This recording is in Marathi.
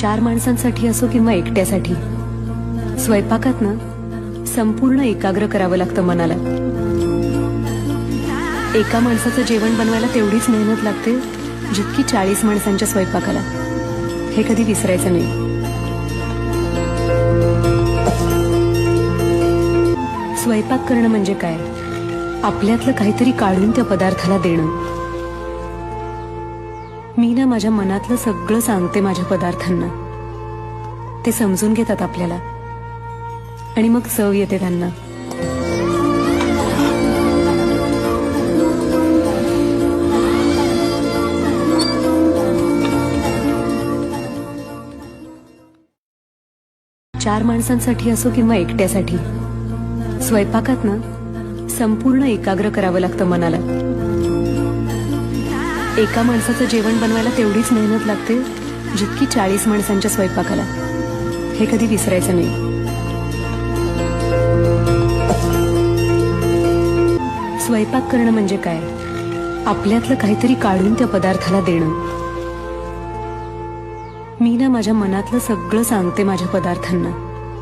चार माणसांसाठी असो किंवा एकट्यासाठी स्वयंपाकात ना संपूर्ण एकाग्र करावं लागतं मनाला. एका माणसाचं जेवण बनवायला तेवढीच मेहनत लागते जितकी 40 माणसांच्या स्वयंपाकाला. हे कधी विसरायचं नाही. स्वयंपाक करणं म्हणजे काय? आपल्यातलं काहीतरी काढून त्या पदार्थाला देणं. मी ना माझ्या मनातलं सगळं सांगते माझ्या पदार्थांना. ते समजून घेतात आपल्याला आणि मग चव येते त्यांना. चार माणसांसाठी असो किंवा एकट्यासाठी स्वयंपाकात ना संपूर्ण एकाग्र करावं लागतं मनाला. एका माणसाचं जेवण बनवायला तेवढीच मेहनत लागते जितकी 40 माणसांच्या स्वयंपाकाला. हे कधी विसरायचं नाही. स्वयंपाक करणं म्हणजे काय? आपल्यातलं काहीतरी काढून त्या पदार्थाला देणं. मी ना माझ्या मनातलं सगळं सांगते माझ्या पदार्थांना.